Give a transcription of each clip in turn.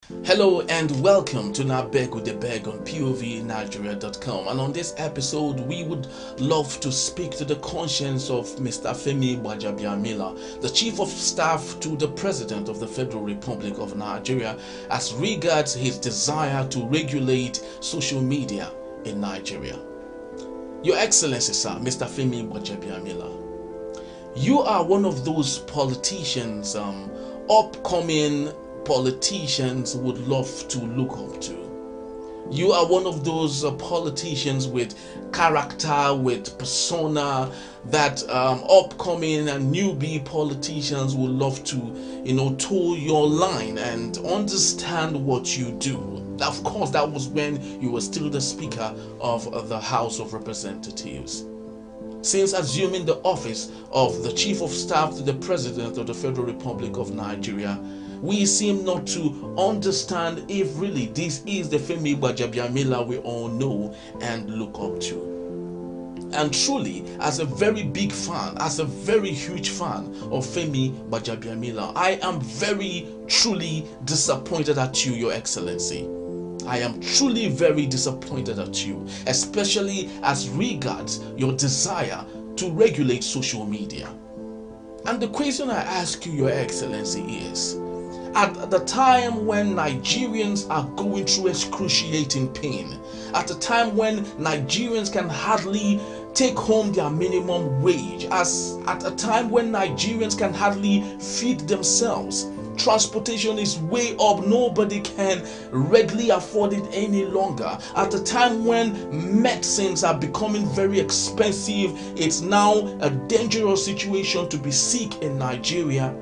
Hello and welcome to Nabeg with the Beg on povnigeria.com, and on this episode we would love to speak to the conscience of Mr. Femi Gbajabiamila, the Chief of Staff to the President of the Federal Republic of Nigeria, as regards his desire to regulate social media in Nigeria. Your Excellency, sir, Mr. Femi Gbajabiamila, you are one of those politicians, upcoming politicians would love to look up to. You are one of those politicians with character, with persona that upcoming and newbie politicians would love to, toe your line and understand what you do. Of course, that was when you were still the Speaker of the House of Representatives. Since assuming the office of the Chief of Staff to the President of the Federal Republic of Nigeria, we seem not to understand if really this is the Femi Gbajabiamila we all know and look up to. And truly, as a very big fan, as a very huge fan of Femi Gbajabiamila, I am very truly disappointed at you, Your Excellency. I am truly very disappointed at you, especially as regards your desire to regulate social media. And the question I ask you, Your Excellency, is, at the time when Nigerians are going through excruciating pain, at the time when Nigerians can hardly take home their minimum wage, at a time when Nigerians can hardly feed themselves, transportation is way up, nobody can readily afford it any longer, at a time when medicines are becoming very expensive, it's now a dangerous situation to be sick in Nigeria.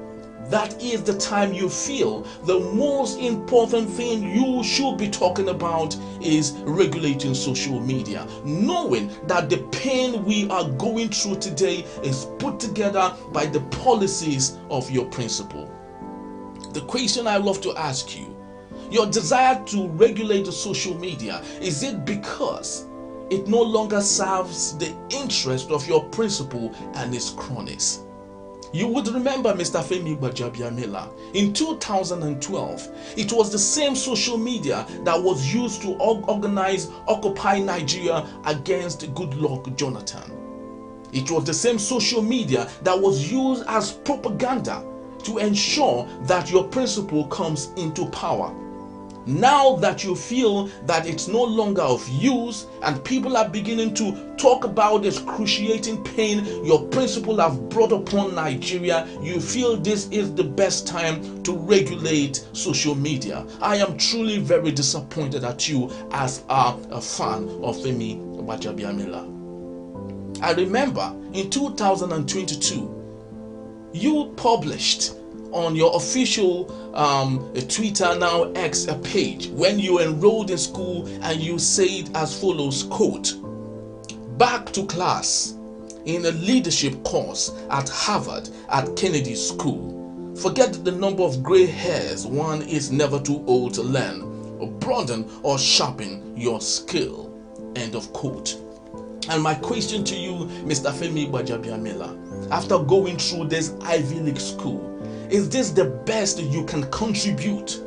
That is the time you feel the most important thing you should be talking about is regulating social media, knowing that the pain we are going through today is put together by the policies of your principal. The question I love to ask you, your desire to regulate the social media, is it because it no longer serves the interest of your principal and his cronies? You would remember, Mr. Femi Gbajabiamila, in 2012, it was the same social media that was used to organize Occupy Nigeria against Goodluck Jonathan. It was the same social media that was used as propaganda to ensure that your principal comes into power. Now that you feel that it's no longer of use and people are beginning to talk about the excruciating pain your principal have brought upon Nigeria, you feel this is the best time to regulate social media. I am truly very disappointed at you as a fan of Femi Gbajabiamila. I remember in 2022, you published on your official Twitter, now X, page, when you enrolled in school, and you said as follows, quote, "Back to class in a leadership course at Harvard at Kennedy School. Forget the number of gray hairs, one is never too old to learn, or broaden or sharpen your skill." End of quote. And my question to you, Mr. Femi Gbajabiamila, after going through this Ivy League school, is this the best you can contribute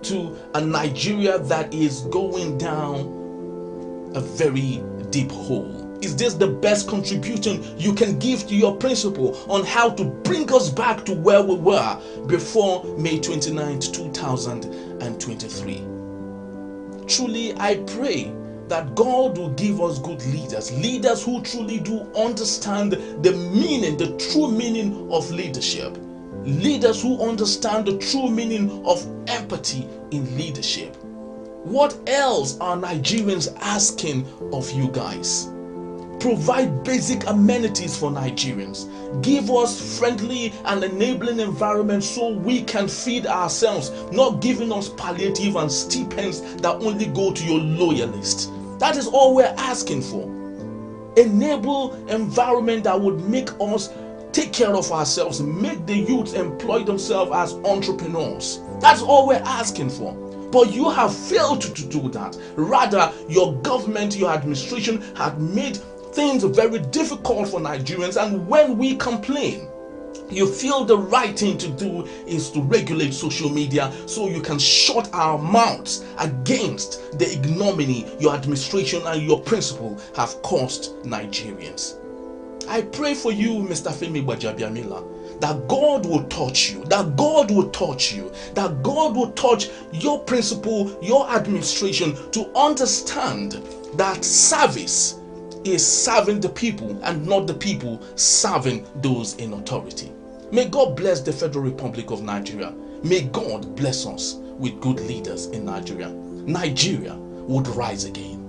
to a Nigeria that is going down a very deep hole? Is this the best contribution you can give to your principal on how to bring us back to where we were before May 29th, 2023? Truly, I pray that God will give us good leaders who truly do understand the meaning, the true meaning of leadership. Leaders who understand the true meaning of empathy in leadership. What else are Nigerians asking of you guys? Provide basic amenities for Nigerians. Give us friendly and enabling environment so we can feed ourselves, not giving us palliative and stipends that only go to your loyalists. That is all we're asking for. Enable environment that would make us take care of ourselves, make the youth employ themselves as entrepreneurs. That's all we're asking for. But you have failed to do that. Rather, your government, your administration had made things very difficult for Nigerians, and when we complain, You feel the right thing to do is to regulate social media so you can shut our mouths against the ignominy your administration and your principle have caused Nigerians. I pray for you, Mr. Femi Gbajabiamila, that God will touch you, that God will touch you, that God will touch your principle, your administration to understand that service is serving the people and not the people serving those in authority. May God bless the Federal Republic of Nigeria. May God bless us with good leaders in Nigeria. Nigeria would rise again.